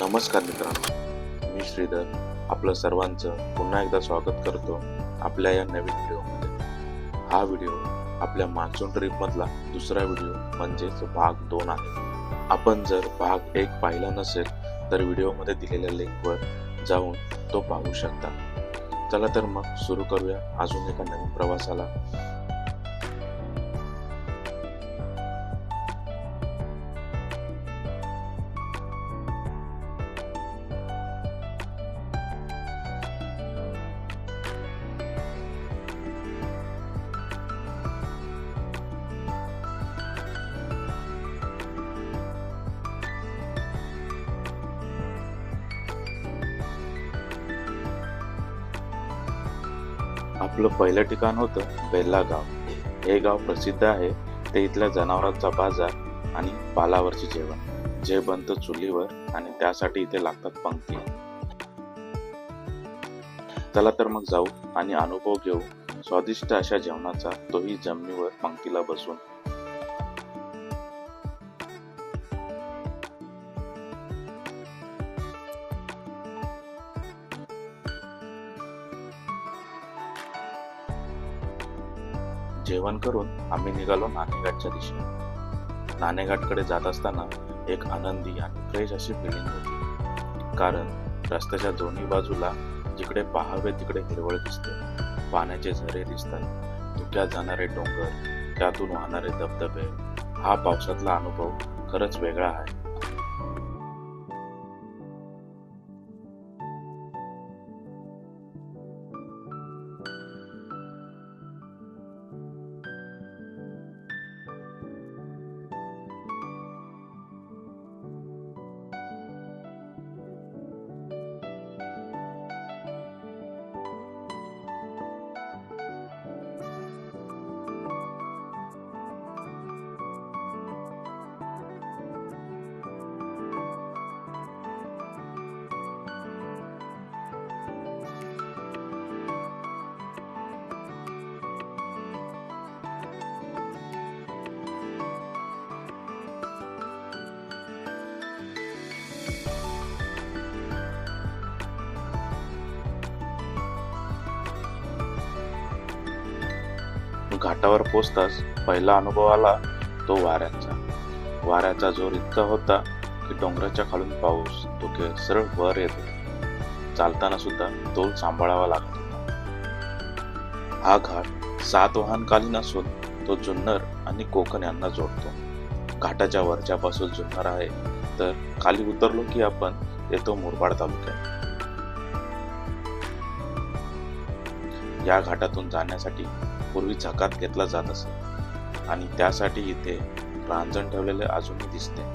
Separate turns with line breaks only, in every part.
नमस्कार मित्रांनो, मी श्रीधर आपलं सर्वांचं पुन्हा एकदा स्वागत करतो आपल्या या नवीन व्हिडिओमध्ये। हा व्हिडिओ आपल्या मान्सून ट्रिप मधला दुसरा व्हिडिओ म्हणजेच भाग 2 आहे। आपण जर भाग 1 पाहिला नसेल तर व्हिडिओमध्ये दिलेल्या लिंकवर जाऊन तो पाहू शकता। चला तर मग सुरू करूया अजून एका नवीन प्रवासाला। आपलं पहिलं ठिकाण होतं बेल्ला गाव। हे गाव प्रसिद्ध आहे ते इथल्या जनावरांचा बाजार आणि पालावरचे जेवण जे बनतं चुलीवर आणि त्यासाठी इथे लागतात पंक्ती। चला तर मग जाऊ आणि अनुभव घेऊ स्वादिष्ट अशा जेवणाचा, तोही जमिनीवर पंक्तीला बसून। जेवण करून आम्ही निघालो नाणेघाटच्या दिशेने। नाणेघाटकडे जात असताना एक आनंदी आणि फ्रेश अशी फिलिंग होती, कारण रस्त्याच्या दोन्ही बाजूला जिकडे पाहावे तिकडे हिरवळ दिसते, पाण्याचे झरे दिसतात, धुक्यात जाणारे डोंगर, त्यातून वाहणारे धबधबे। हा पावसातला अनुभव खरंच वेगळा आहे। घाटावर पोचताच पहिला अनुभव आला तो वाऱ्याचा। वाऱ्याचा जोर इतका होता की डोंगराच्या खालून पाऊस धुके सरळ वर येत होते। चालताना सुद्धा तोल सांभाळावा लागत होता। हा घाट सातवाहनकालीन असून तो जुन्नर आणि कोकण यांना जोडतो। घाटाच्या वरच्या बाजूस जुन्नर आहे, तर खाली उतरलो की आपण येतो मुरबाड तालुक्यात। या घाटातून जाण्यासाठी पूर्वी झकात घेतला जात असे आणि त्यासाठी इथे रांजण ठेवलेले अजूनही दिसते।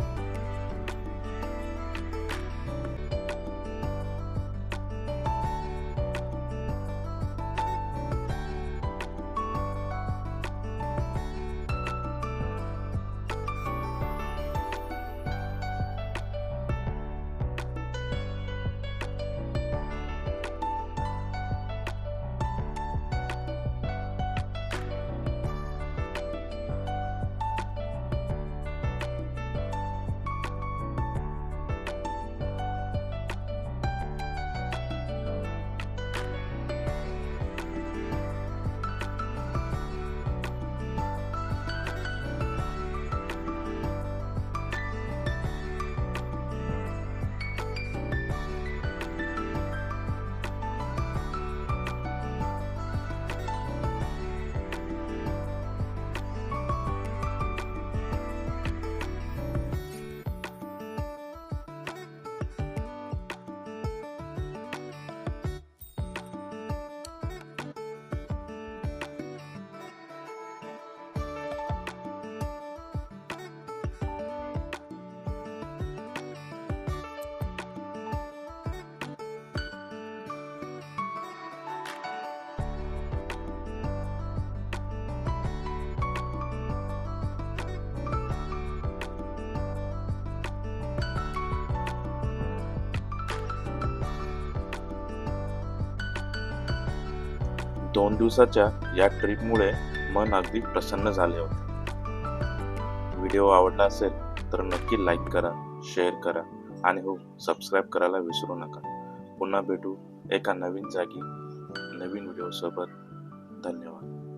दोन दिवसाच्या या ट्रिपमुळे मन अगदी प्रसन्न झाले होते। व्हिडिओ आवडला असेल तर नक्की लाईक करा, शेअर करा आणि हो, सबस्क्राईब करायला विसरू नका. पुन्हा भेटू एका नवीन जागी, नवीन व्हिडिओ सोबत. धन्यवाद.